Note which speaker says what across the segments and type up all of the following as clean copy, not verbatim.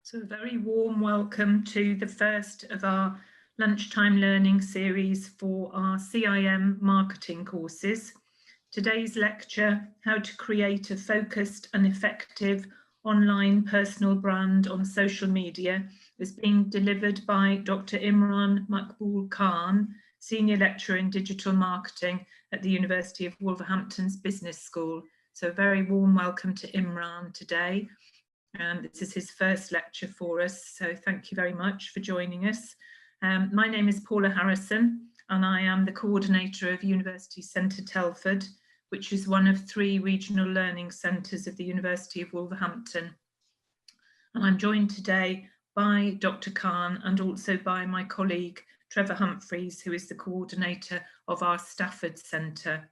Speaker 1: So a very warm welcome to the first of our lunchtime learning series for our CIM marketing courses. Today's lecture, How to Create a Focused and Effective Online Personal Brand on Social Media, is being delivered by Dr Imran Khan, Senior Lecturer in Digital Marketing at the University of Wolverhampton's Business School. So a very warm welcome to Imran today. This is his first lecture for us, so thank you very much for joining us. My name is Paula Harrison, and I am the coordinator of University Centre Telford, which is one of 3 regional learning centres of the University of Wolverhampton. And I'm joined today by Dr Khan and also by my colleague Trevor Humphreys, who is the coordinator of our Stafford Centre.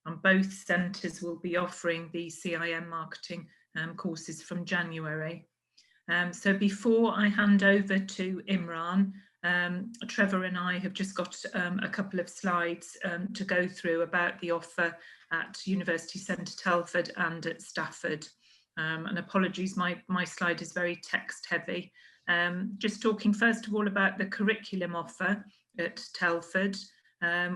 Speaker 1: And both centres will be offering the CIM marketing courses from January. So before I hand over to Imran, Trevor and I have just got a couple of slides to go through about the offer at University Centre Telford and at Stafford. And apologies, my slide is very text heavy. Just talking first of all about the curriculum offer at Telford.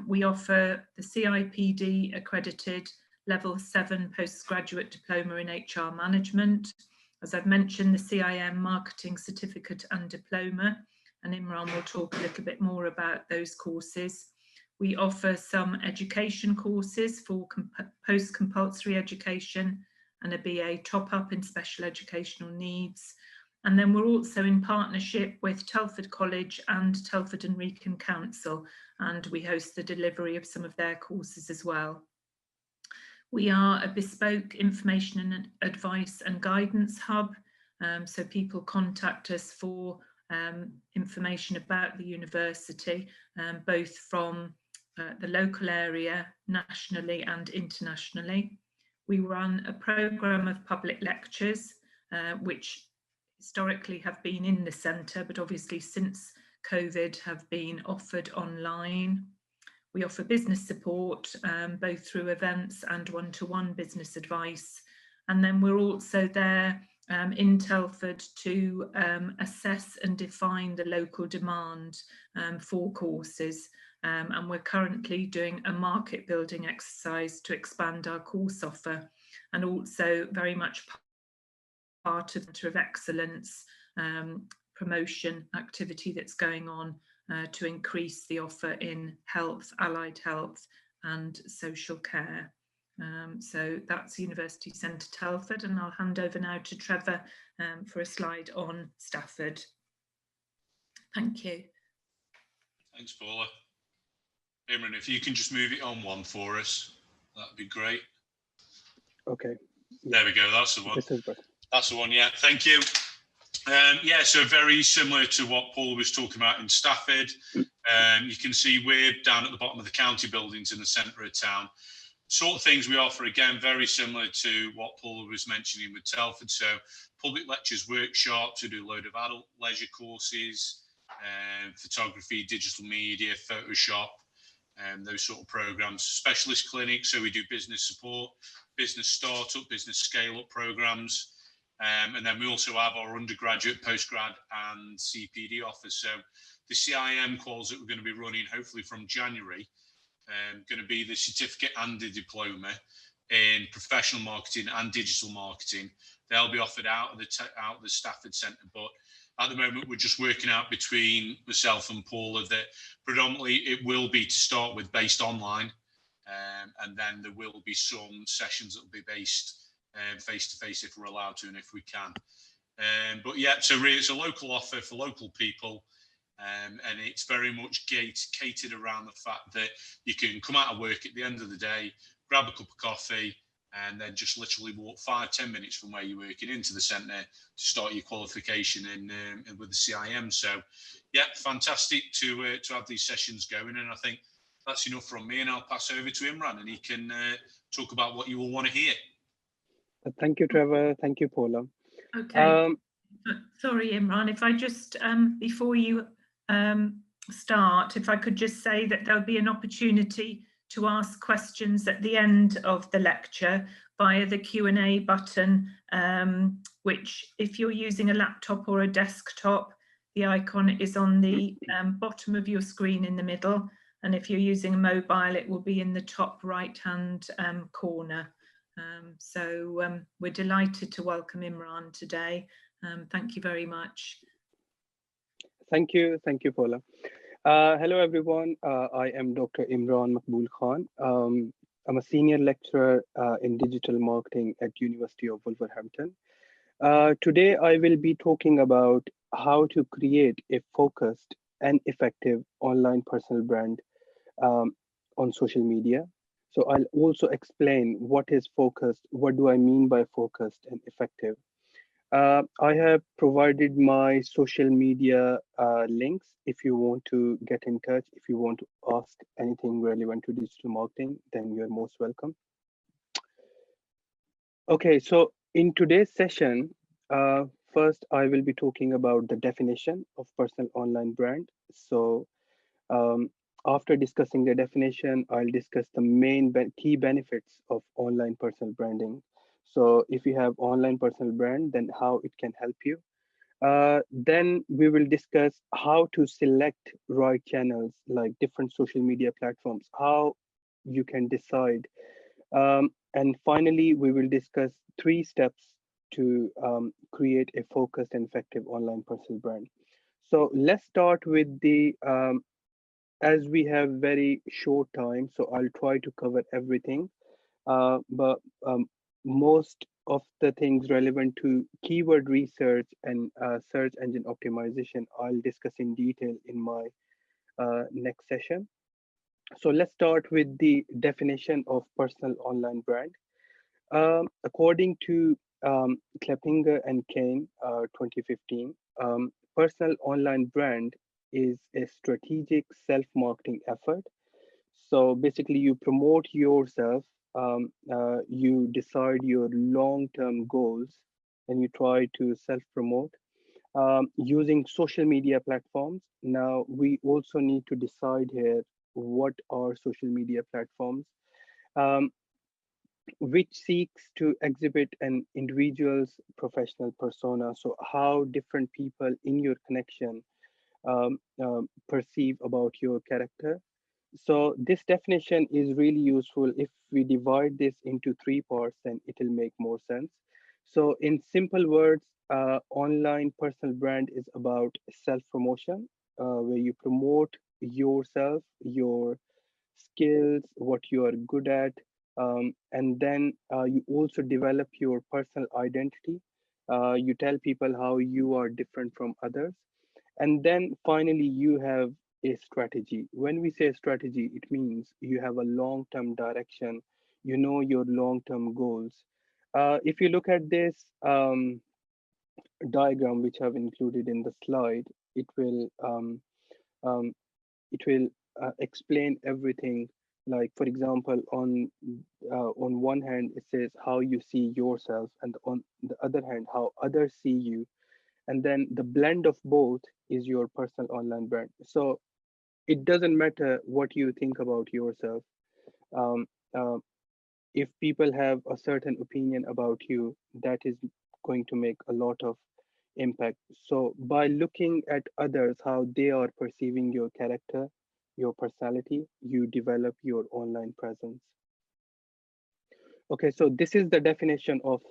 Speaker 1: We offer the CIPD accredited Level 7 postgraduate diploma in HR management. As I've mentioned, the CIM marketing certificate and diploma, and Imran will talk a little bit more about those courses. We offer some education courses for post-compulsory education and a BA top-up in special educational needs. And then we're also in partnership with Telford College and Telford and Wrekin Council, and we host the delivery of some of their courses as well. We are a bespoke information and advice and guidance hub, so people contact us for information about the university, both from the local area, nationally and internationally. We run a programme of public lectures, which historically have been in the centre, but obviously since COVID have been offered online. We offer business support, both through events and one-to-one business advice. And then we're also there in Telford to assess and define the local demand for courses. And we're currently doing a market building exercise to expand our course offer, and also very much part of the Centre of Excellence promotion activity that's going on to increase the offer in health, allied health and social care. So that's University Centre Telford, and I'll hand over now to Trevor for a slide on Stafford. Thank you.
Speaker 2: Thanks, Paula. Imran, if you can just move it on one for us, that'd be great.
Speaker 3: Okay.
Speaker 2: There we go, that's the one.
Speaker 3: This is good.
Speaker 2: That's the one, yeah, thank you. Yeah, so very similar to what Paul was talking about in Stafford. You can see we're down at the bottom of the county buildings in the centre of town. Sort of things we offer, again, very similar to what Paul was mentioning with Telford. So public lectures, workshops, we do a load of adult leisure courses, photography, digital media, Photoshop, those sort of programmes. Specialist clinics, so we do business support, business startup, business scale-up programmes. And then we also have our undergraduate, postgrad and CPD offers. So the CIM calls that we're going to be running hopefully from January, going to be the certificate and the diploma in professional marketing and digital marketing. They'll be offered out of the Stafford Centre, but at the moment we're just working out between myself and Paula that predominantly it will be to start with based online, and then there will be some sessions that will be based face-to-face if we're allowed to and if we can. But yeah, so really it's a local offer for local people, and it's very much catered around the fact that you can come out of work at the end of the day, grab a cup of coffee, and then just literally walk 5-10 minutes from where you're working into the centre to start your qualification with the CIM. So yeah, fantastic to have these sessions going, and I think that's enough from me, and I'll pass over to Imran and he can talk about what you will want to hear.
Speaker 3: Thank you, Trevor. Thank you, Paula.
Speaker 1: Okay. Sorry, Imran, if I just, before you start, if I could just say that there'll be an opportunity to ask questions at the end of the lecture via the Q&A button, which, if you're using a laptop or a desktop, the icon is on the bottom of your screen in the middle. And if you're using a mobile, it will be in the top right-hand corner. We're delighted to welcome Imran today. Thank you very much.
Speaker 3: Thank you, Paula. Hello, everyone. I am Dr. Imran Khan. I'm a senior lecturer in digital marketing at University of Wolverhampton. Today, I will be talking about how to create a focused and effective online personal brand on social media. So I'll also explain what is focused, what do I mean by focused and effective. I have provided my social media links if you want to get in touch, if you want to ask anything relevant to digital marketing, then you're most welcome. Okay, so in today's session, first I will be talking about the definition of personal online brand. So after discussing the definition, I'll discuss the main key benefits of online personal branding. So if you have online personal brand, then how it can help you. Then we will discuss how to select right channels, like different social media platforms, how you can decide. And finally, we will discuss 3 steps to create a focused and effective online personal brand. So let's start with the as we have very short time, so I'll try to cover everything, but most of the things relevant to keyword research and search engine optimization, I'll discuss in detail in my next session. So let's start with the definition of personal online brand. According to Kleppinger and Kane, 2015, personal online brand is a strategic self-marketing effort. So basically you promote yourself, you decide your long-term goals, and you try to self-promote using social media platforms. Now we also need to decide here what are social media platforms, which seeks to exhibit an individual's professional persona. So how different people in your connection perceive about your character. So this definition is really useful. If we divide this into 3 parts, then it will make more sense. So in simple words, online personal brand is about self-promotion, where you promote yourself, your skills, what you are good at, and then you also develop your personal identity. You tell people how you are different from others. And then finally, you have a strategy. When we say strategy, it means you have a long-term direction, you know your long-term goals. If you look at this diagram, which I've included in the slide, it will um, explain everything. Like, for example, on one hand, it says how you see yourself, and on the other hand, how others see you. And then the blend of both is your personal online brand. So it doesn't matter what you think about yourself. Um, uh, if people have a certain opinion about you, that is going to make a lot of impact. So by looking at others, how they are perceiving your character, your personality, you develop your online presence. Okay, so this is the definition of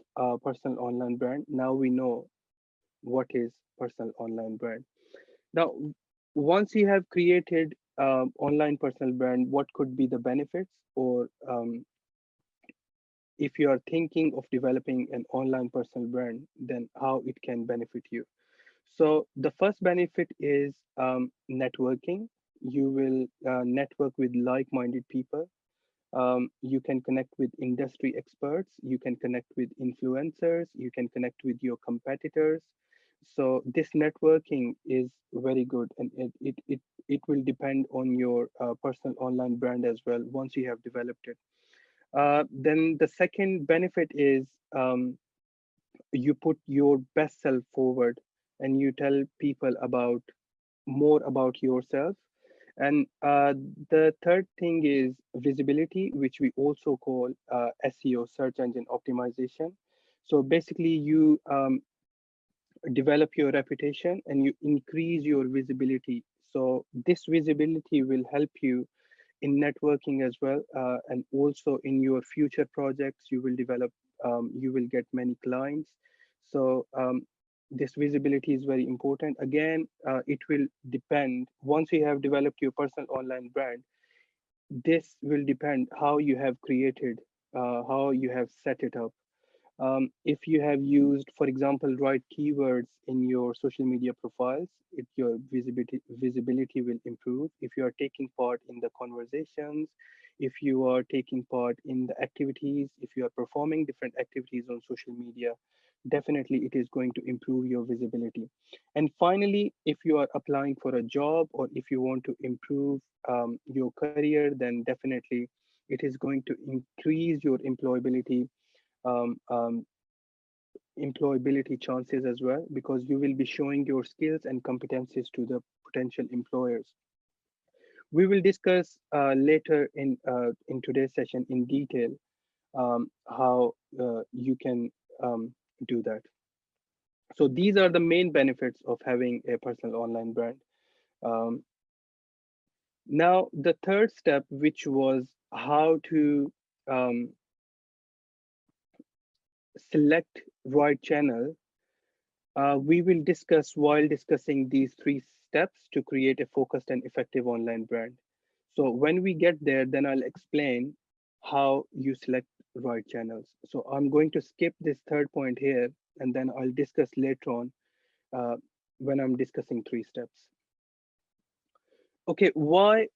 Speaker 3: personal online brand. Now we know what is personal online brand. Now, once you have created online personal brand, what could be the benefits? Or if you are thinking of developing an online personal brand, then how it can benefit you. So the first benefit is networking. You will network with like-minded people. You can connect with industry experts. You can connect with influencers. You can connect with your competitors. So this networking is very good, and it will depend on your personal online brand as well once you have developed it. Then the second benefit is you put your best self forward, and you tell people about more about yourself. And the third thing is visibility, which we also call SEO, search engine optimization. So basically, you develop your reputation and you increase your visibility. So this visibility will help you in networking as well, and also in your future projects. You will develop, you will get many clients. So this visibility is very important. Again, it will depend, once you have developed your personal online brand, this will depend how you have created, how you have set it up. If you have used, for example, right keywords in your social media profiles, your visibility will improve. If you are taking part in the conversations, if you are taking part in the activities, if you are performing different activities on social media, definitely it is going to improve your visibility. And finally, if you are applying for a job or if you want to improve your career, then definitely it is going to increase your um, um, employability chances as well, because you will be showing your skills and competencies to the potential employers. We will discuss later in today's session in detail how you can do that. So these are the main benefits of having a personal online brand. Um, Now, the third step, which was how to select right channel, we will discuss while discussing these three steps to create a focused and effective online brand. So when we get there, then I'll explain how you select right channels. So I'm going to skip this third point here, and then I'll discuss later on uh, when I'm discussing three steps. Okay, why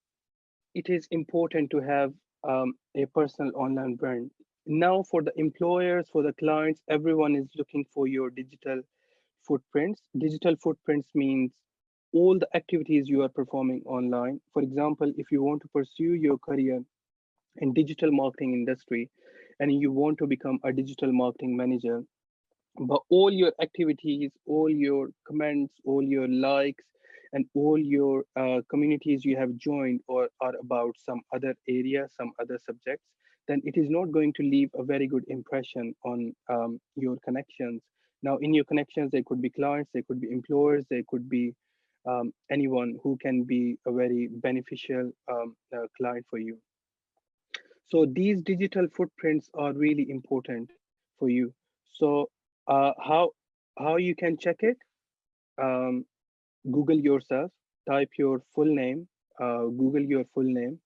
Speaker 3: it is important to have a personal online brand? Now, for the employers, for the clients, everyone is looking for your digital footprints. Digital footprints means all the activities you are performing online. For example, if you want to pursue your career in digital marketing industry and you want to become a digital marketing manager, but all your activities, all your comments, all your likes, and all your communities you have joined or are about some other area, some other subjects, then it is not going to leave a very good impression on your connections. Now, in your connections, there could be clients, there could be employers, there could be anyone who can be a very beneficial client for you. So these digital footprints are really important for you. So how you can check it? Um, Google yourself, type your full name, Google your full name,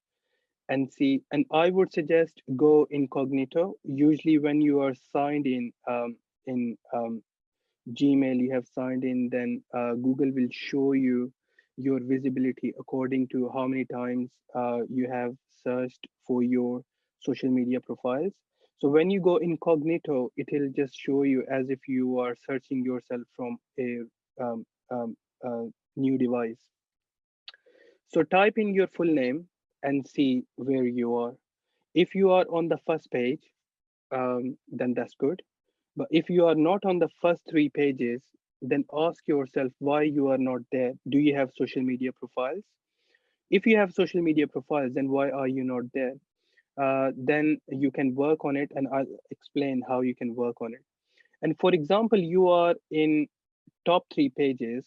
Speaker 3: and see. And I would suggest go incognito. Usually, when you are signed in Gmail, you have signed in, then Google will show you your visibility according to how many times you have searched for your social media profiles. So when you go incognito, it will just show you as if you are searching yourself from a um, um, new device. So type in your full name and see where you are. If you are on the first page, then that's good. But if you are not on the first three pages, then ask yourself why you are not there. Do you have social media profiles? If you have social media profiles, then why are you not there? Then you can work on it, and I'll explain how you can work on it. And for example, you are in top three pages,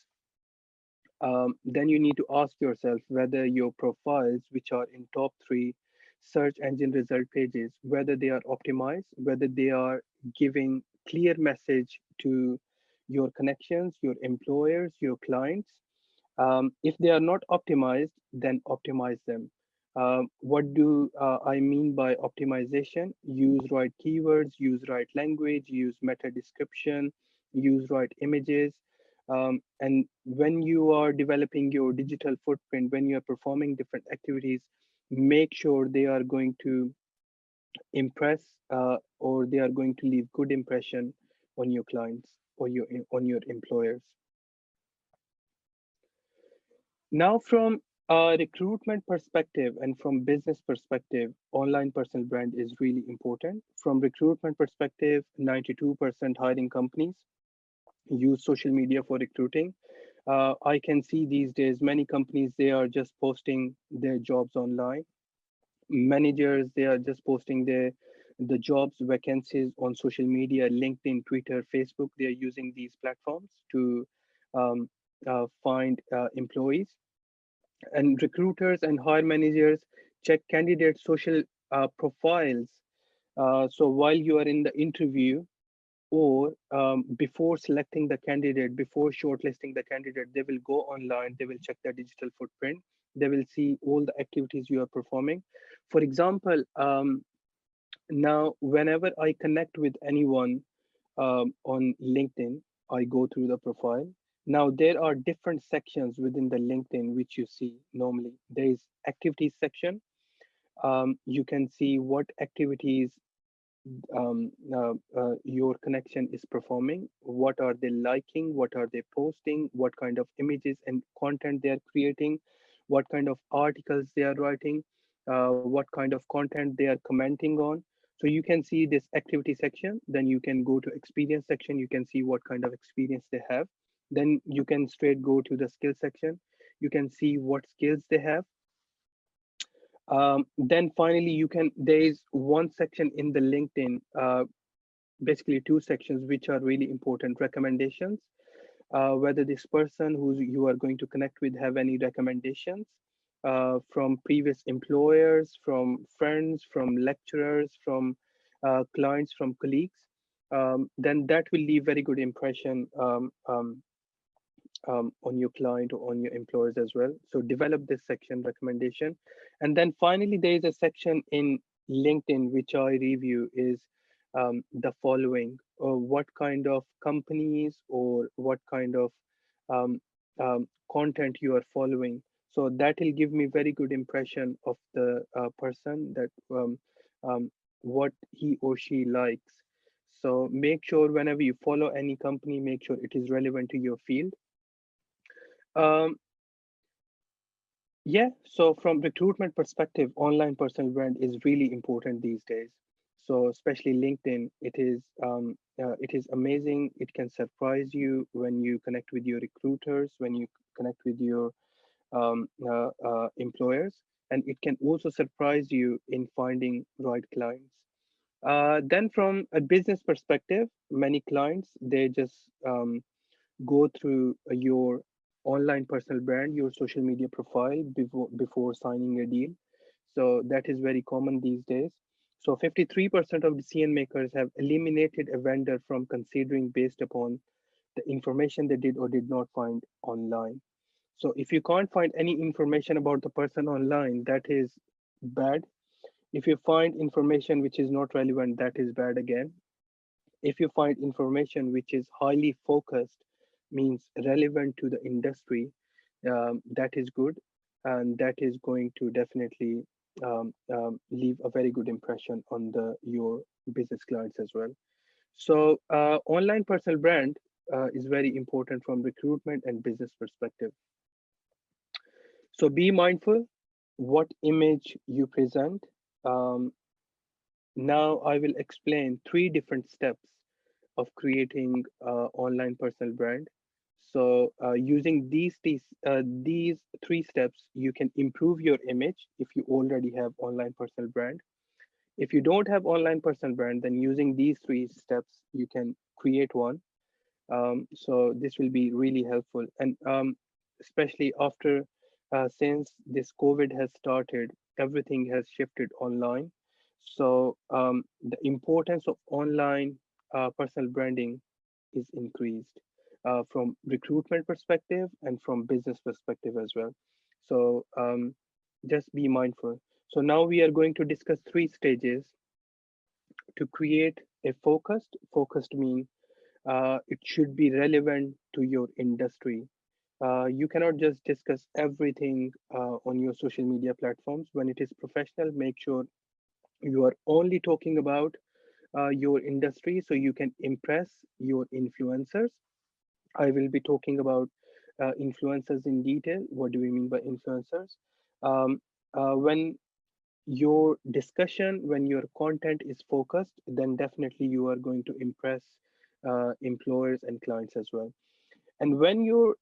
Speaker 3: then you need to ask yourself whether your profiles, which are in top three search engine result pages, whether they are optimized, whether they are giving clear message to your connections, your employers, your clients. If they are not optimized, then optimize them. What do I mean by optimization? Use right keywords, use right language, use meta description, use right images. And when you are developing your digital footprint, when you are performing different activities, make sure they are going to impress or they are going to leave good impression on your clients or on your employers. Now, from a recruitment perspective and from business perspective, online personal brand is really important. From recruitment perspective, 92% hiring companies use social media for recruiting. I can see these days many companies, they are just posting their jobs online. Managers, they are just posting the jobs vacancies on social media, LinkedIn, Twitter, Facebook. They are using these platforms to um, find employees. And recruiters and hire managers check candidates social profiles. So while you are in the interview, or before selecting the candidate, before shortlisting the candidate, they will go online, they will check their digital footprint, they will see all the activities you are performing. For example, now whenever I connect with anyone on LinkedIn, I go through the profile. Now there are different sections within the LinkedIn which you see normally. There is activities section. You can see what activities your connection is performing, what are they liking, what are they posting, what kind of images and content they are creating, what kind of articles they are writing, what kind of content they are commenting on. So you can see this activity section, then you can go to experience section, you can see what kind of experience they have. Then you can straight go to the skill section, you can see what skills they have. Then finally, there is one section in the LinkedIn, basically two sections, which are really important: recommendations. Whether this person who you are going to connect with have any recommendations from previous employers, from friends, from lecturers, from clients, from colleagues, then that will leave very good impression on your client or on your employers as well. So develop this section, recommendation. And then finally, there is a section in LinkedIn which I review is the following: what kind of companies or what kind of um, content you are following. So that will give me very good impression of the person, that what he or she likes. So make sure whenever you follow any company, make sure it is relevant to your field. um, yeah, so from recruitment perspective, online personal brand is really important these days. So especially LinkedIn, it is amazing. It can surprise you when you connect with your recruiters, when you connect with your employers, and it can also surprise you in finding right clients. Then from a business perspective, many clients, they just go through your online personal brand, your social media profile before signing a deal. So that is very common these days. So 53% of decision makers have eliminated a vendor from considering based upon the information they did or did not find online. So if you can't find any information about the person online, that is bad. If you find information which is not relevant, that is bad again. If you find information which is highly focused, means relevant to the industry, that is good, and that is going to definitely leave a very good impression on your business clients as well. So online personal brand is very important from recruitment and business perspective. So be mindful what image you present. Um, Now I will explain three different steps of creating online personal brand. So using these three steps, you can improve your image if you already have online personal brand. If you don't have online personal brand, then using these three steps, you can create one. So this will be really helpful. And especially after, since this COVID has started, everything has shifted online. So the importance of online personal branding is increased from recruitment perspective and from business perspective as well. So just be mindful. So now we are going to discuss three stages to create a focused mean it should be relevant to your industry. You cannot just discuss everything on your social media platforms. When it is professional, make sure you are only talking about your industry so you can impress your influencers. I will be talking about influencers in detail. What do we mean by influencers? When your discussion, when your content is focused, then definitely you are going to impress employers and clients as well. And when your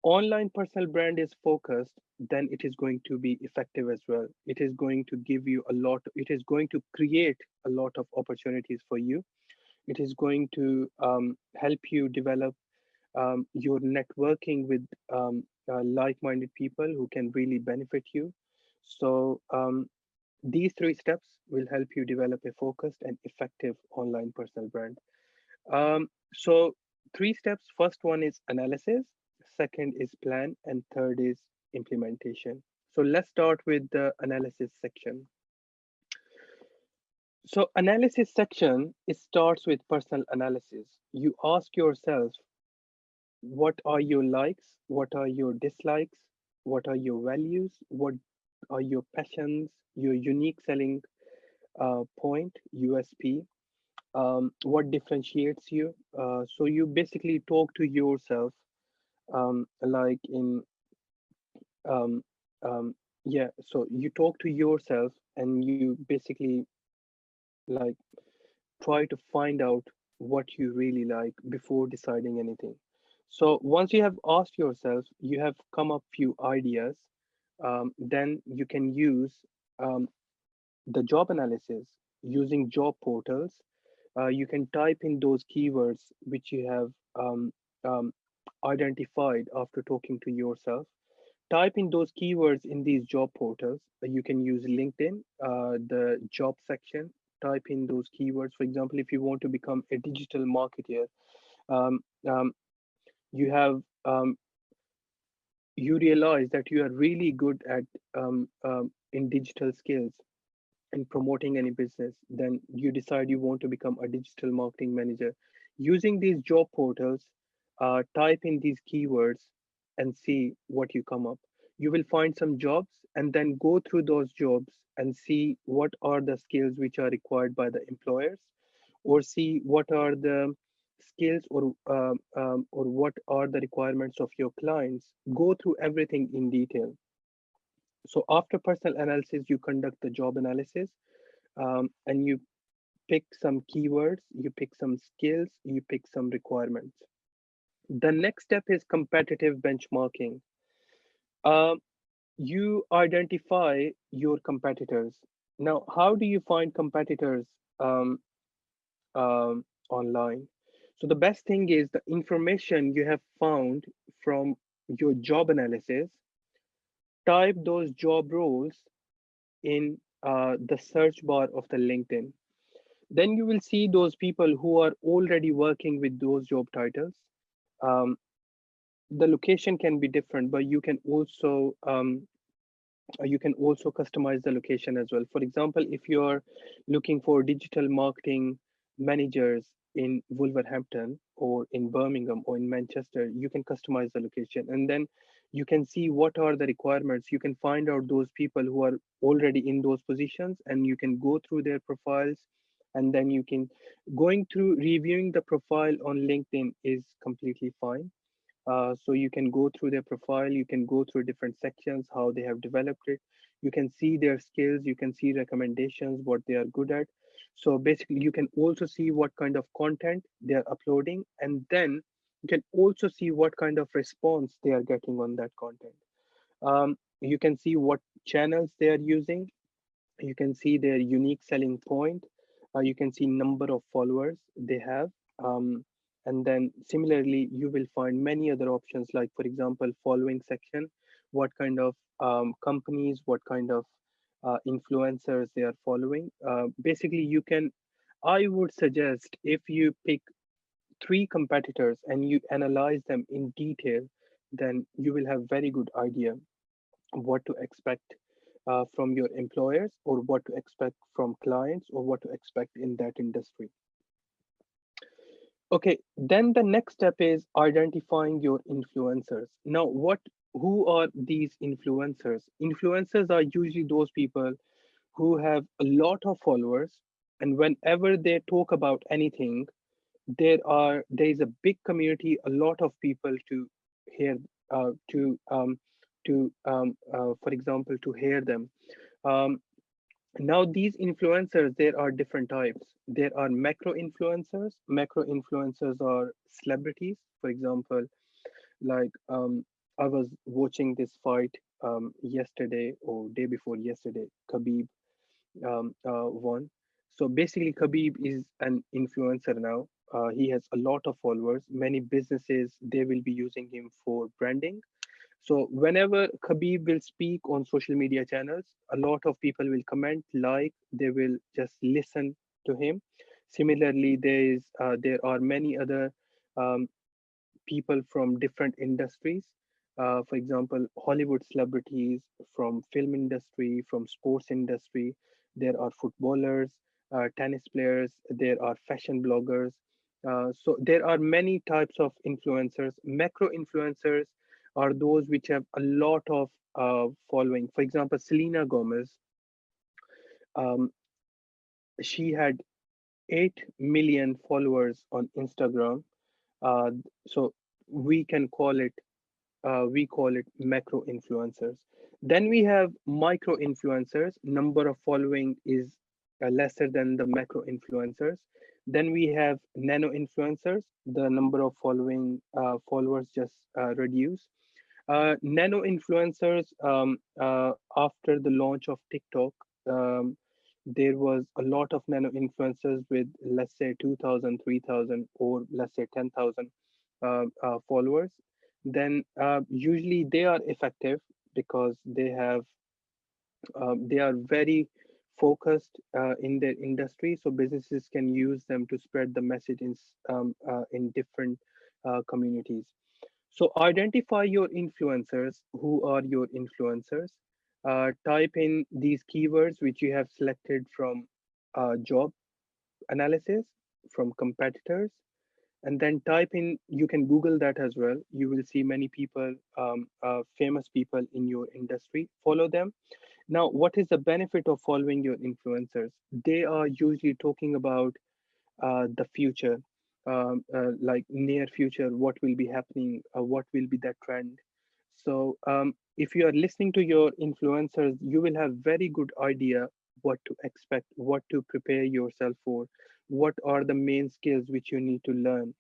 Speaker 3: online personal brand is focused, then it is going to be effective as well. It is going to give you a lot, it is going to create a lot of opportunities for you. It is going to help you develop your networking with like-minded people who can really benefit you. So these three steps will help you develop a focused and effective online personal brand. So three steps. First one is analysis, second is plan, and third is implementation. So let's start with the analysis section. So analysis section, it starts with personal analysis. You ask yourself, what are your likes? What are your dislikes? What are your values? What are your passions? Your unique selling point, USP? What differentiates you? So you basically talk to yourself, like in um, yeah. So you talk to yourself, and you basically like try to find out what you really like before deciding anything. So once you have asked yourself, you have come up few ideas, then you can use um, the job analysis using job portals. You can type in those keywords which you have um, identified after talking to yourself. Type in those keywords in these job portals. You can use LinkedIn, the job section. Type in those keywords. For example, if you want to become a digital marketer, um, um, you have you realize that you are really good at in digital skills in promoting any business, then you decide you want to become a digital marketing manager. Using these job portals, type in these keywords and see what you come up. You will find some jobs and then go through those jobs and see what are the skills which are required by the employers, or see what are the skills or what are the requirements of your clients. Go through everything in detail. So after personal analysis, you conduct the job analysis, and you pick some keywords, you pick some skills, you pick some requirements. The next step is competitive benchmarking. Um, you identify your competitors. Now, how do you find competitors um, online? So the best thing is the information you have found from your job analysis. Type those job roles in the search bar of the LinkedIn. Then you will see those people who are already working with those job titles. Um, the location can be different, but you can also customize the location as well. For example, if you're looking for digital marketing managers in Wolverhampton or in Birmingham or in Manchester, you can customize the location, and then you can see what are the requirements. You can find out those people who are already in those positions, and you can go through their profiles, and then you can going through reviewing the profile on LinkedIn is completely fine. So you can go through their profile, you can go through different sections, how they have developed it. You can see their skills, you can see recommendations, what they are good at. So basically, you can also see what kind of content they are uploading, and then you can also see what kind of response they are getting on that content. You can see what channels they are using. You can see their unique selling point. You can see number of followers they have. And then similarly, you will find many other options, like for example, following section, what kind of companies, what kind of influencers they are following. Basically, I would suggest if you pick three competitors and you analyze them in detail, then you will have very good idea what to expect from your employers, or what to expect from clients, or what to expect in that industry. Okay, then the next step is identifying your influencers. Now, who are these influencers? Influencers are usually those people who have a lot of followers, and whenever they talk about anything, there is a big community, a lot of people to hear, for example, to hear them. Um, Now, these influencers, there are different types. There are macro influencers. Macro influencers are celebrities, for example, like I was watching this fight yesterday or day before yesterday. Khabib won. So basically, Khabib is an influencer now. He has a lot of followers. Many businesses they will be using him for branding. So whenever Khabib will speak on social media channels, a lot of people will comment, like, they will just listen to him. Similarly, there are many other um, people from different industries. For example, Hollywood celebrities, from film industry, from sports industry. There are footballers, tennis players. There are fashion bloggers. So there are many types of influencers. Macro influencers are those which have a lot of following. For example, Selena Gomez. Um, she had 8 million followers on Instagram. Uh, so we can call it we call it macro influencers. Then we have micro influencers. Number of following is lesser than the macro influencers. Then we have nano influencers. The number of followers just reduce. Nano influencers, after the launch of TikTok, um, there was a lot of nano influencers with, let's say, 2,000, 3,000, or let's say 10,000 followers. Then usually they are effective because they are very focused in their industry, so businesses can use them to spread the message in different communities. So identify your influencers. Who are your influencers? Type in these keywords which you have selected from job analysis, from competitors, and then type in, you can Google that as well. You will see many people, famous people in your industry. Follow them. Now, what is the benefit of following your influencers? They are usually talking about the future, like near future, what will be happening, what will be that trend. So if you are listening to your influencers, you will have very good idea what to expect, what to prepare yourself for, what are the main skills which you need to learn.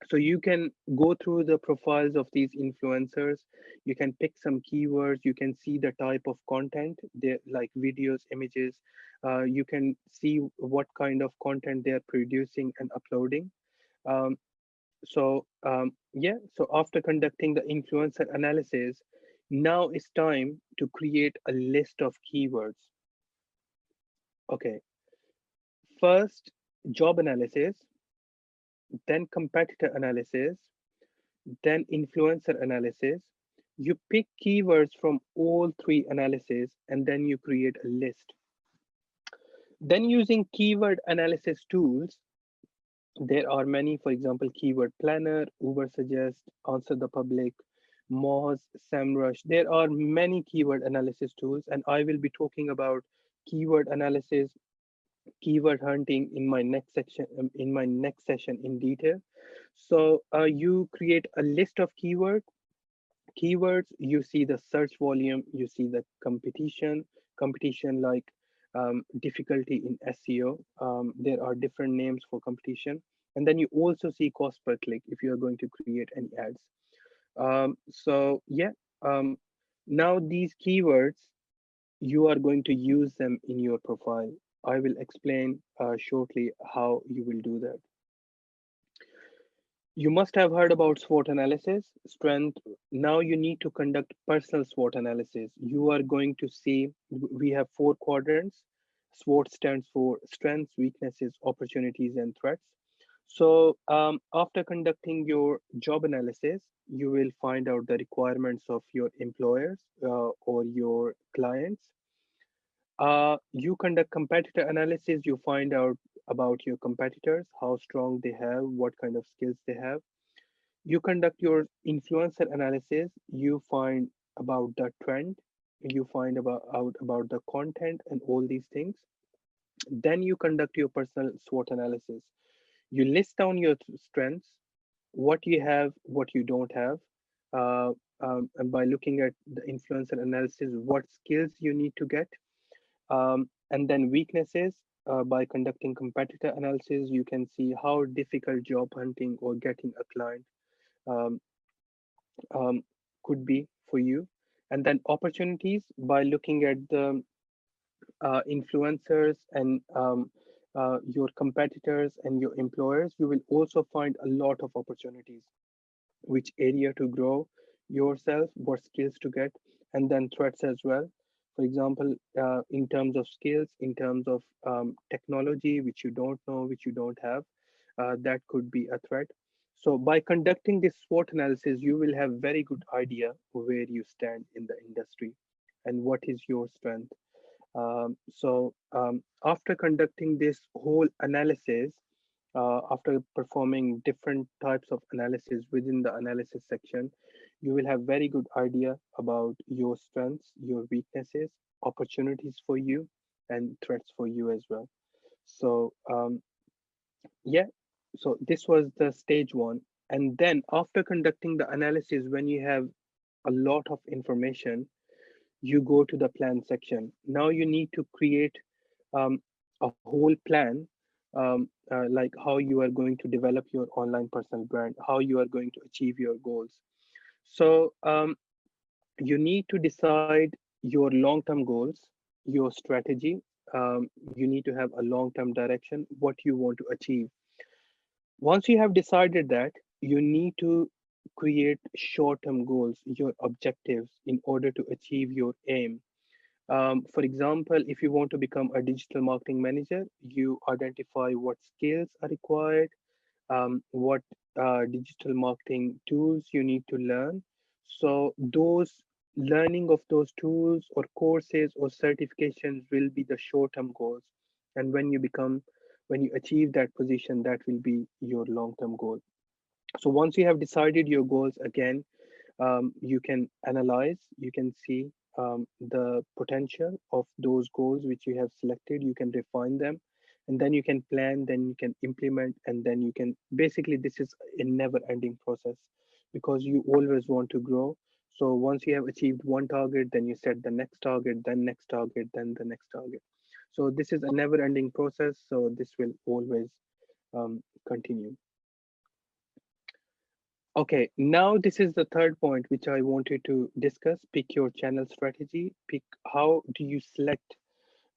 Speaker 3: So you can go through the profiles of these influencers. You can pick some keywords. You can see the type of content, they like videos, images. You can see what kind of content they are producing and uploading. um, so after conducting the influencer analysis, now it's time to create a list of keywords. Okay, first job analysis, then competitor analysis, then influencer analysis. You pick keywords from all three analyses and then you create a list. Then using keyword analysis tools, there are many, for example, Keyword Planner, Ubersuggest, Answer the Public, Moz, SEMrush. There are many keyword analysis tools, and I will be talking about keyword analysis, keyword hunting in my next section, in detail. So you create a list of keywords. You see the search volume, you see the competition like difficulty in SEO. There are different names for competition. And then you also see cost per click if you are going to create any ads. So yeah, um, now these keywords, you are going to use them in your profile. I will explain shortly how you will do that. You must have heard about SWOT analysis, strength. Now you need to conduct personal SWOT analysis. You are going to see, we have 4 quadrants. SWOT stands for strengths, weaknesses, opportunities, and threats. So after conducting your job analysis, you will find out the requirements of your employers or your clients. You conduct competitor analysis, you find out about your competitors, how strong they have, what kind of skills they have. You conduct your influencer analysis, you find about the trend, you find out about the content and all these things. Then you conduct your personal SWOT analysis. You list down your strengths, what you have, what you don't have. Uh, and by looking at the influencer analysis, what skills you need to get. And then weaknesses, by conducting competitor analysis, you can see how difficult job hunting or getting a client. Um, um, could be for you. And then opportunities, by looking at the influencers and your competitors and your employers, you will also find a lot of opportunities, which area to grow yourself, what skills to get, and then threats as well. For example, in terms of skills, in terms of technology, which you don't know, which you don't have, that could be a threat. So by conducting this SWOT analysis, you will have very good idea where you stand in the industry and what is your strength. After conducting this whole analysis, after performing different types of analysis within the analysis section, you will have very good idea about your strengths, your weaknesses, opportunities for you, and threats for you as well. So yeah, so this was the stage one. And then after conducting the analysis, when you have a lot of information, you go to the plan section. Now you need to create um, a whole plan, like how you are going to develop your online personal brand, how you are going to achieve your goals. So you need to decide your long-term goals, your strategy. You need to have a long-term direction, what you want to achieve. Once you have decided that, you need to create short-term goals, your objectives, in order to achieve your aim. For example, if you want to become a digital marketing manager, you identify what skills are required, what digital marketing tools you need to learn. So those learning of those tools or courses or certifications will be the short-term goals. And when you achieve that position, that will be your long-term goal. So once you have decided your goals, again, you can analyze, you can see the potential of those goals which you have selected, you can refine them, and then you can plan, then you can implement, and then you can basically, this is a never ending process because you always want to grow. So once you have achieved one target, then you set the next target, then next target, then the next target. So this is a never ending process. So this will always continue. Okay, now this is the third point which I wanted to discuss. Pick your channel strategy. Pick how do you select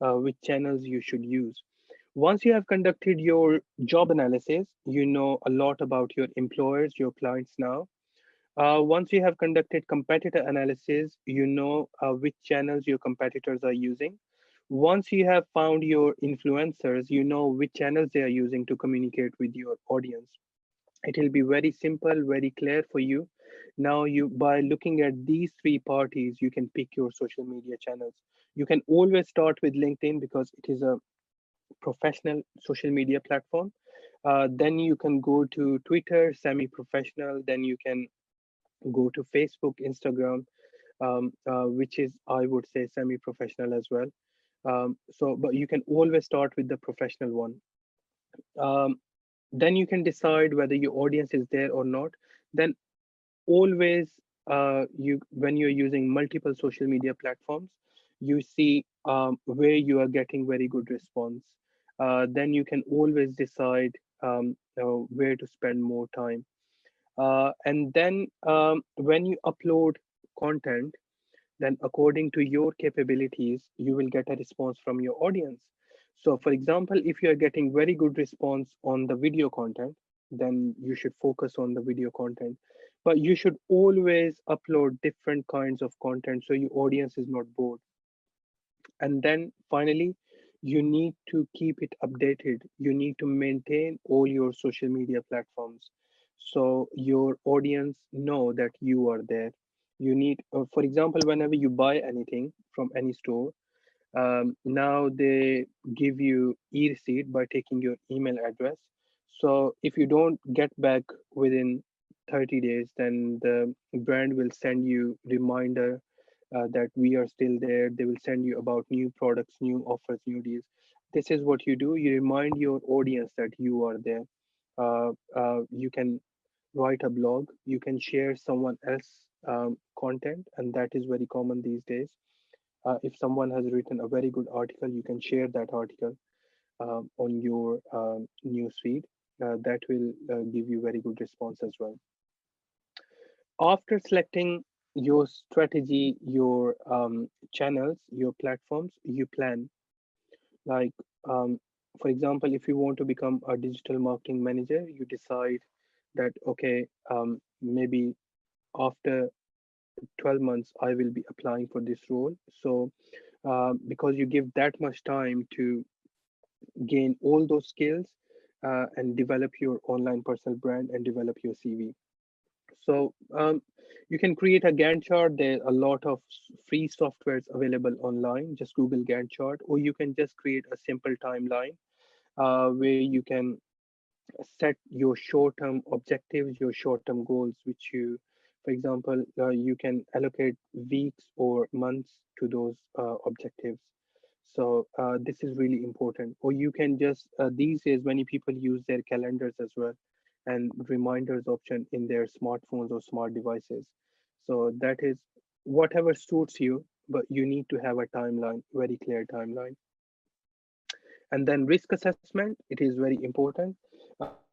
Speaker 3: which channels you should use. Once you have conducted your job analysis, you know a lot about your employers, your clients now. Once you have conducted competitor analysis, you know which channels your competitors are using. Once you have found your influencers, you know which channels they are using to communicate with your audience. It will be very simple, very clear for you. Now you, by looking at these three parties, you can pick your social media channels. You can always start with LinkedIn because it is a professional social media platform. Then you can go to Twitter, semi-professional. Then you can go to Facebook, Instagram, which is, I would say, semi-professional as well. But you can always start with the professional one. um, then you can decide whether your audience is there or not. Then always, you, when you're using multiple social media platforms, you see where you are getting very good response. Then you can always decide where to spend more time. And then when you upload content, then according to your capabilities, you will get a response from your audience. So for example, if you are getting very good response on the video content, then you should focus on the video content. But you should always upload different kinds of content so your audience is not bored. And then finally, you need to keep it updated. You need to maintain all your social media platforms so your audience know that you are there. You need, for example, whenever you buy anything from any store, now they give you e-receipt by taking your email address. So if you don't get back within 30 days, then the brand will send you reminder that we are still there. They will send you about new products, new offers, new deals. This is what you do. You remind your audience that you are there. You can write a blog. You can share someone else content, and that is very common these days. If someone has written a very good article, you can share that article on your news feed. That will give you very good response as well. After selecting your strategy, your channels, your platforms, you plan. Like, for example, if you want to become a digital marketing manager, you decide that, okay, maybe after 12 months, I will be applying for this role. So, because you give that much time to gain all those skills and develop your online personal brand and develop your CV. So you can create a Gantt chart. There are a lot of free softwares available online. Just Google Gantt chart, or you can just create a simple timeline where you can set your short-term objectives, your short-term goals, which you, for example, you can allocate weeks or months to those objectives. So this is really important. Or you can just, these days, many people use their calendars as well and reminders option in their smartphones or smart devices. So that is whatever suits you, but you need to have a timeline, very clear timeline. And then risk assessment, it is very important.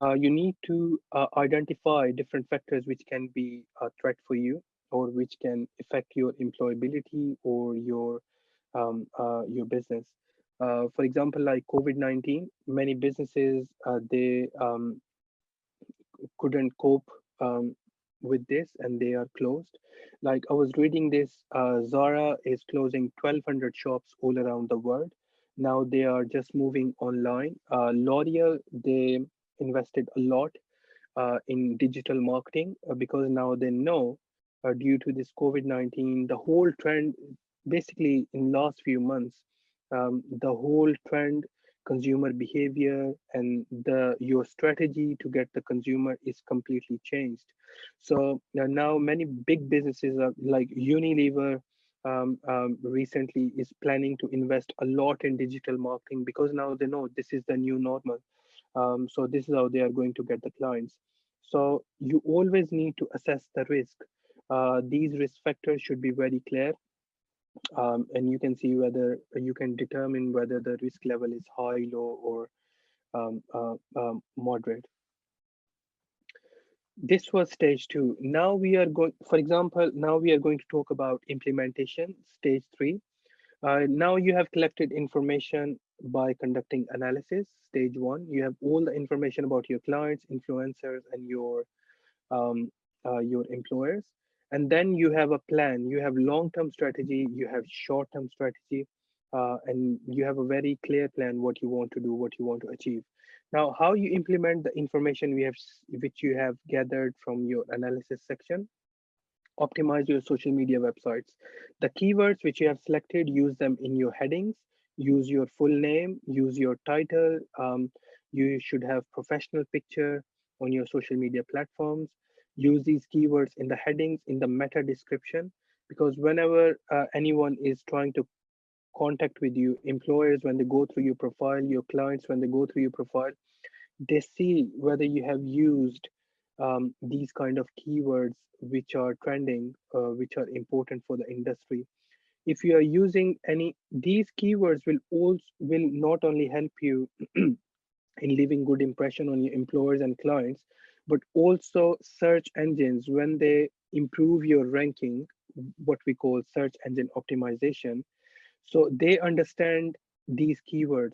Speaker 3: You need to identify different factors which can be a threat for you or which can affect your employability or your business. For example, like COVID-19, many businesses they couldn't cope with this and they are closed. Like I was reading this, Zara is closing 1,200 shops all around the world. Now they are just moving online. L'Oreal, they invested a lot in digital marketing because now they know due to this COVID-19, the whole trend, basically in last few months, the whole trend, consumer behavior and your strategy to get the consumer is completely changed. So now many big businesses are like Unilever recently is planning to invest a lot in digital marketing because now they know this is the new normal. So this is how they are going to get the clients. So you always need to assess the risk. These risk factors should be very clear, and you can see whether you can determine whether the risk level is high, low, or moderate. This was stage 2. Now we are going, for example, now we are going to talk about implementation, stage 3. Now you have collected information by conducting analysis. Stage 1, you have all the information about your clients, influencers, and your employers. And then you have a plan. You have long-term strategy. You have short-term strategy, and you have a very clear plan what you want to do, what you want to achieve. Now, how you implement the information which you have gathered from your analysis section. Optimize your social media websites. The keywords which you have selected, use them in your headings, use your full name, use your title. You should have professional picture on your social media platforms. Use these keywords in the headings, in the meta description, because whenever anyone is trying to contact with you, employers, when they go through your profile, your clients, when they go through your profile, they see whether you have used these kind of keywords which are trending, which are important for the industry. If you are using any, these keywords will not only help you in leaving good impression on your employers and clients, but also search engines when they improve your ranking, what we call search engine optimization. So they understand these keywords.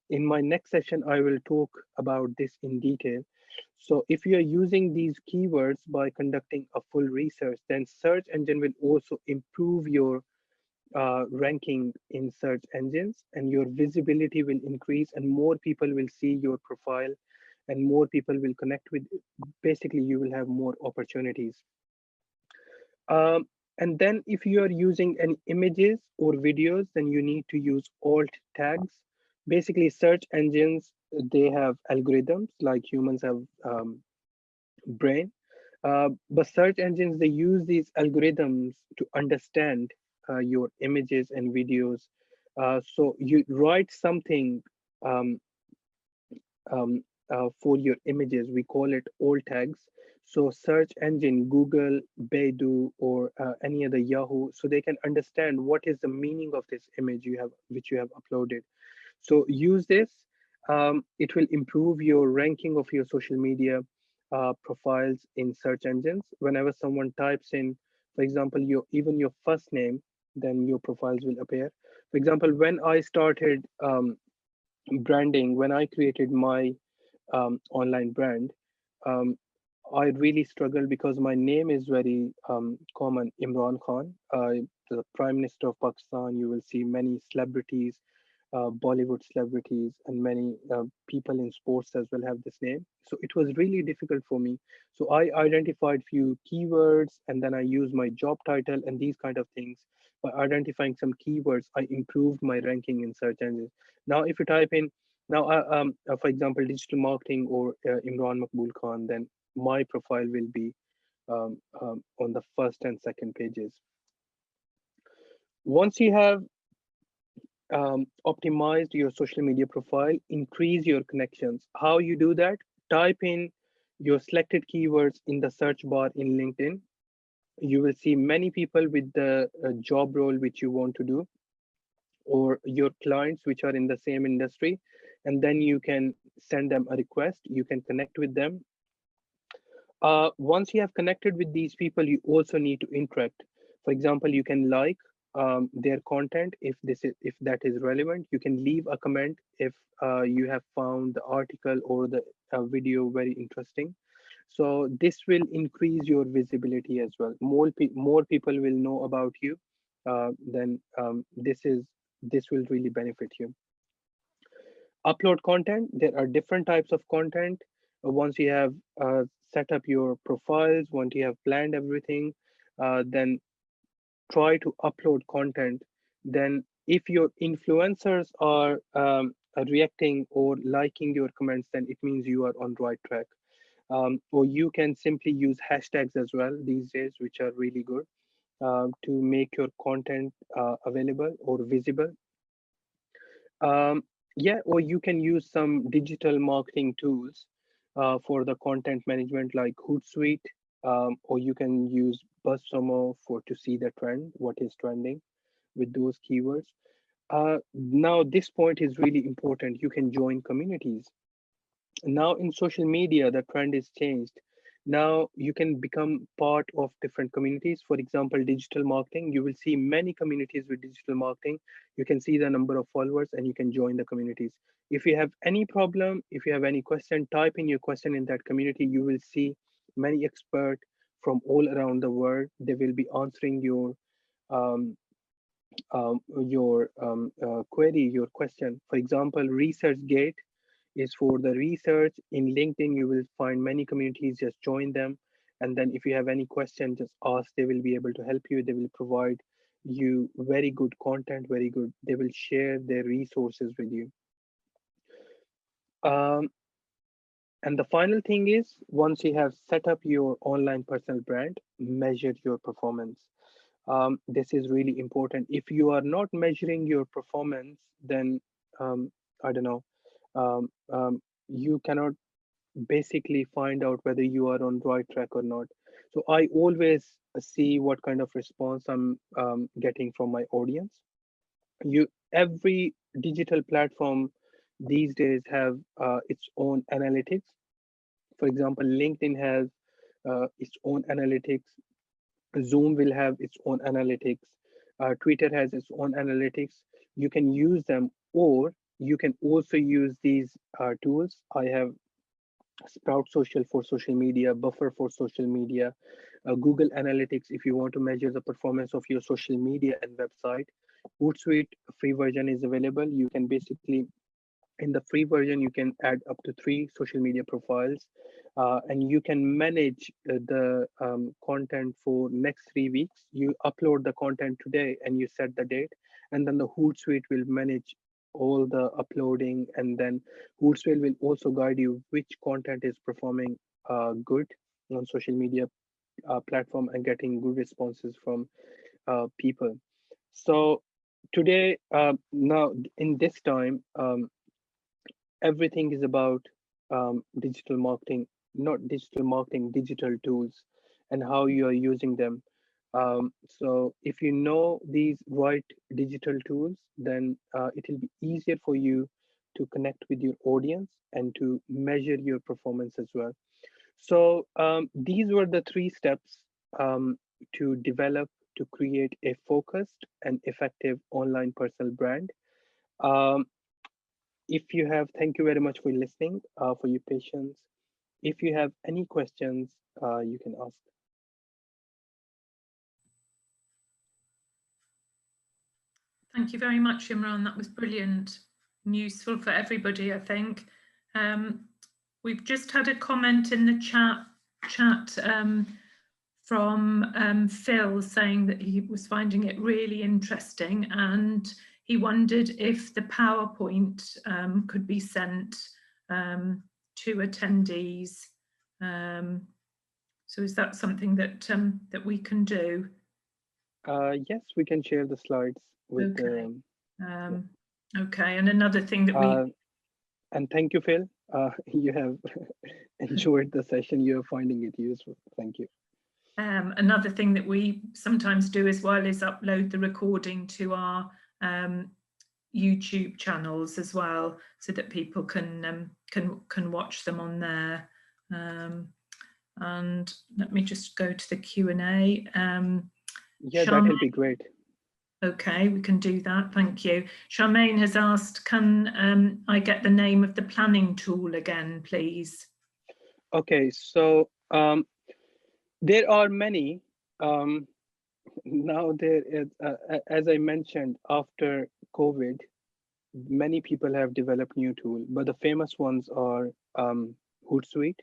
Speaker 3: In my next session, I will talk about this in detail. So if you are using these keywords by conducting a full research, then search engine will also improve your ranking in search engines, and your visibility will increase and more people will see your profile and more people will connect with. Basically, you will have more opportunities. And then if you are using any images or videos, then you need to use alt tags. Basically, search engines, they have algorithms like humans have brain. But search engines, they use these algorithms to understand your images and videos. So you write something um, for your images, we call it alt tags. So search engine, Google, Baidu, or any other Yahoo, so they can understand what is the meaning of this image which you have uploaded. So use this. It will improve your ranking of your social media profiles in search engines. Whenever someone types in, For example, even your first name, then your profiles will appear. For example, when I started branding, when I created my online brand, um, I really struggled because my name is very common, Imran Khan. The Prime Minister of Pakistan, you will see many celebrities, Bollywood celebrities, and many people in sports as well have this name. So it was really difficult for me. So I identified few keywords, and then I used my job title and these kind of things. By identifying some keywords, I improved my ranking in search engines. Now, if you type in for example, digital marketing or Imran Makbul Khan, then my profile will be on the first and second pages. Once you have optimized your social media profile, increase your connections. How you do that? Type in your selected keywords in the search bar in LinkedIn. You will see many people with the job role which you want to do, or your clients which are in the same industry, and then you can send them a request. You can connect with them. Once you have connected with these people, you also need to interact. For example, you can like their content if that is relevant. You can leave a comment if you have found the article or the video very interesting. So this will increase your visibility as well. More people will know about you. Then this will really benefit you. Upload content. There are different types of content. Once you have set up your profiles, once you have planned everything, then try to upload content. Then if your influencers are reacting or liking your comments, then it means you are on right track. Or you can simply use hashtags as well these days, which are really good to make your content available or visible. Um, yeah, or you can use some digital marketing tools for the content management like Hootsuite, or you can use BuzzSumo for to see the trend, what is trending with those keywords. Now, this point is really important. You can join communities. Now in social media, the trend is changed. Now you can become part of different communities. For example, digital marketing, you will see many communities with digital marketing. You can see the number of followers and you can join the communities. If you have any problem, if you have any question, type in your question in that community. You will see many experts from all around the world. They will be answering um, query, your question. For example, ResearchGate is for the research. In LinkedIn, you will find many communities, just join them. And then if you have any question, just ask, they will be able to help you. They will provide you very good content, very good. They will share their resources with you. And the final thing is, once you have set up your online personal brand, measure your performance. This is really important. If you are not measuring your performance, then I don't know, you cannot basically find out whether you are on right track or not. So I always see what kind of response I'm getting from my audience. Every digital platform these days have its own analytics. For example, LinkedIn has its own analytics. Zoom will have its own analytics. Twitter has its own analytics. You can use them, or you can also use these tools. I have Sprout Social for social media, Buffer for social media, Google Analytics if you want to measure the performance of your social media and website. Hootsuite free version is available. You can basically, in the free version, you can add up to 3 social media profiles, and you can manage the content for next 3 weeks. You upload the content today and you set the date, and then the Hootsuite will manage all the uploading, and then Hootsuite will also guide you which content is performing good on social media platform and getting good responses from people. So today, now in this time, everything is about digital marketing, not digital marketing, digital tools and how you are using them. So if you know these right digital tools, then it will be easier for you to connect with your audience and to measure your performance as well. So these were the 3 steps to develop, to create a focused and effective online personal brand. Um, Thank you very much for listening, for your patience. If you have any questions, you can ask.
Speaker 1: Thank you very much, Imran. That was brilliant and useful for everybody, I think. We've just had a comment in the chat from Phil saying that he was finding it really interesting, and he wondered if the PowerPoint could be sent to attendees. So is that something that that we can do?
Speaker 3: Yes, we can share the slides with
Speaker 1: Okay.
Speaker 3: yeah.
Speaker 1: Okay, and another thing that we...
Speaker 3: And thank you, Phil. You have enjoyed the session. You're finding it useful. Thank you.
Speaker 1: Another thing that we sometimes do as well is upload the recording to our YouTube channels as well, so that people can watch them on there. And let me just go to the Q&A.
Speaker 3: Yeah, that will be great.
Speaker 1: Okay, we can do that. Thank you. Charmaine has asked, can I get the name of the planning tool again, please?
Speaker 3: Okay, so there are many. Now there is, as I mentioned, after COVID, many people have developed new tools, but the famous ones are Hootsuite,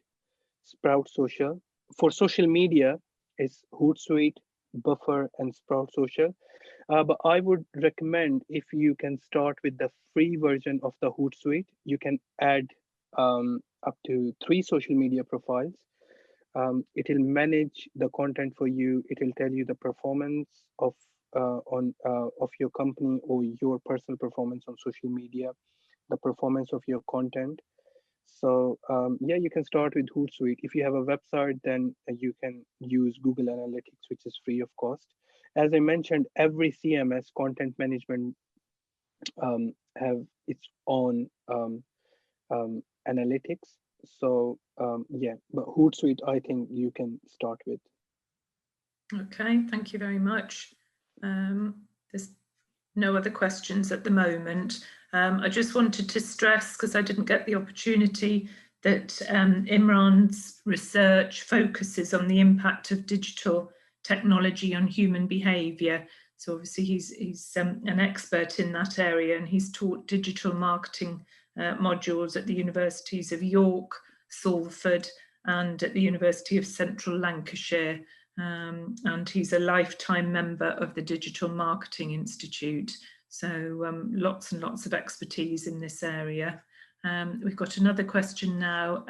Speaker 3: Sprout Social. For social media, it's Hootsuite, Buffer, and Sprout Social. But I would recommend, if you can start with the free version of the Hootsuite, you can add up to 3 social media profiles. It will manage the content for you. It will tell you the performance of your company or your personal performance on social media, the performance of your content. So yeah, you can start with Hootsuite. If you have a website, then you can use Google Analytics, which is free of cost. As I mentioned, every CMS, content management, have its own analytics. So yeah, but Hootsuite, I think you can start with.
Speaker 1: Okay, thank you very much. There's no other questions at the moment. I just wanted to stress, because I didn't get the opportunity, that Imran's research focuses on the impact of digital technology on human behaviour. So obviously he's an expert in that area, and he's taught digital marketing modules at the Universities of York, Salford, and at the University of Central Lancashire. And he's a lifetime member of the Digital Marketing Institute. So lots and lots of expertise in this area. We've got another question now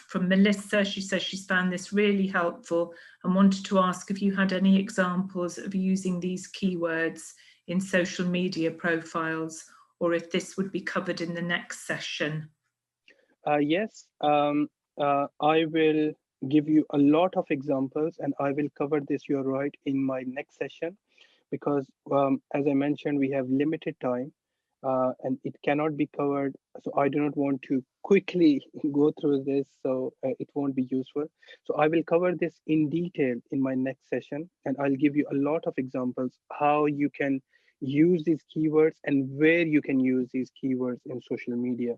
Speaker 1: from Melissa. She says she's found this really helpful and wanted to ask if you had any examples of using these keywords in social media profiles, or if this would be covered in the next session.
Speaker 3: Yes, I will give you a lot of examples, and I will cover this, you're right, in my next session, because as I mentioned, we have limited time and it cannot be covered. So I do not want to quickly go through this, so it won't be useful. So I will cover this in detail in my next session, and I'll give you a lot of examples how you can use these keywords and where you can use these keywords in social media.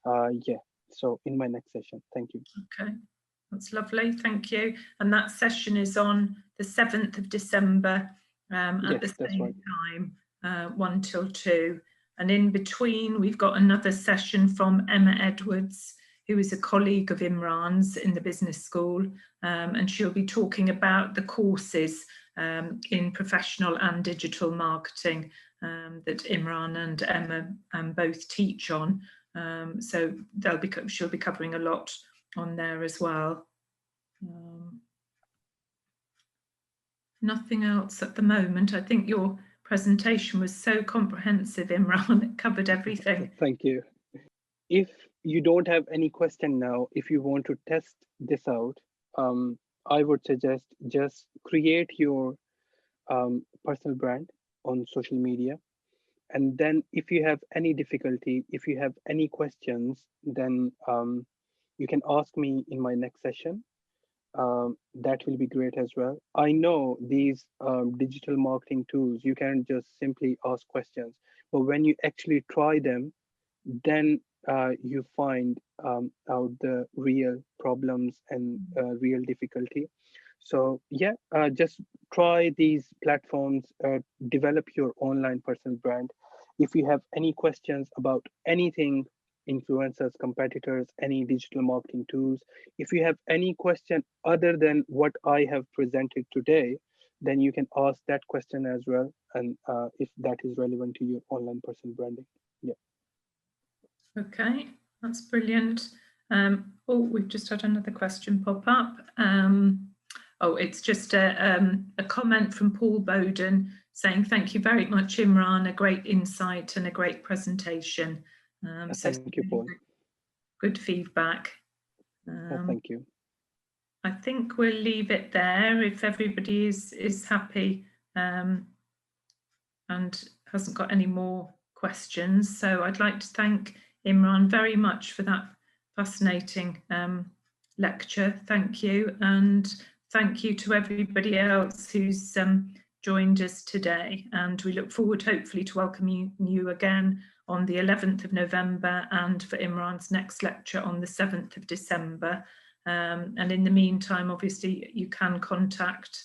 Speaker 3: Yeah, so in my next session. Thank you.
Speaker 1: Okay. That's lovely, thank you. And that session is on the 7th of December at the same time, 1 till 2. And in between, we've got another session from Emma Edwards, who is a colleague of Imran's in the business school. And she'll be talking about the courses in professional and digital marketing that Imran and Emma both teach on. So she'll be covering a lot on there as well. Nothing else at the moment. I think your presentation was so comprehensive, Imran. It covered everything.
Speaker 3: Thank you. If you don't have any question now, if you want to test this out, I would suggest just create your personal brand on social media. And then if you have any difficulty, if you have any questions, then you can ask me in my next session. that will be great as well. I know these digital marketing tools, you can just simply ask questions, but when you actually try them, then you find out the real problems and real difficulty. So yeah, just try these platforms, develop your online personal brand. If you have any questions about anything, influencers, competitors, any digital marketing tools, if you have any question other than what I have presented today, then you can ask that question as well. And if that is relevant to your online personal branding. Yeah.
Speaker 1: Okay, that's brilliant. Oh, we've just had another question pop up. Oh, it's just a comment from Paul Bowden saying, thank you very much, Imran, a great insight and a great presentation. So
Speaker 3: thank you, Paul.
Speaker 1: Good feedback.
Speaker 3: Thank you.
Speaker 1: I think we'll leave it there if everybody is happy and hasn't got any more questions. So I'd like to thank Imran very much for that fascinating lecture. Thank you. And thank you to everybody else who's joined us today. And we look forward, hopefully, to welcoming you again on the 11th of November and for Imran's next lecture on the 7th of December. And in the meantime, obviously, you can contact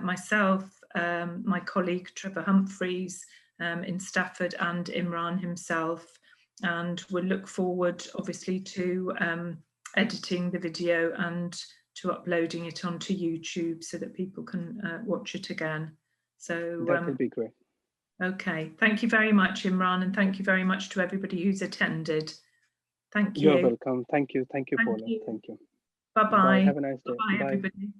Speaker 1: myself, my colleague Trevor Humphreys in Stafford, and Imran himself. And we'll look forward, obviously, to editing the video and to uploading it onto YouTube so that people can watch it again. So
Speaker 3: that would be great.
Speaker 1: Okay, thank you very much, Imran, and thank you very much to everybody who's attended. Thank you.
Speaker 3: You're welcome. Thank you, Paula. Thank you.
Speaker 1: Bye-bye.
Speaker 3: Have a nice day.
Speaker 1: Bye, everybody.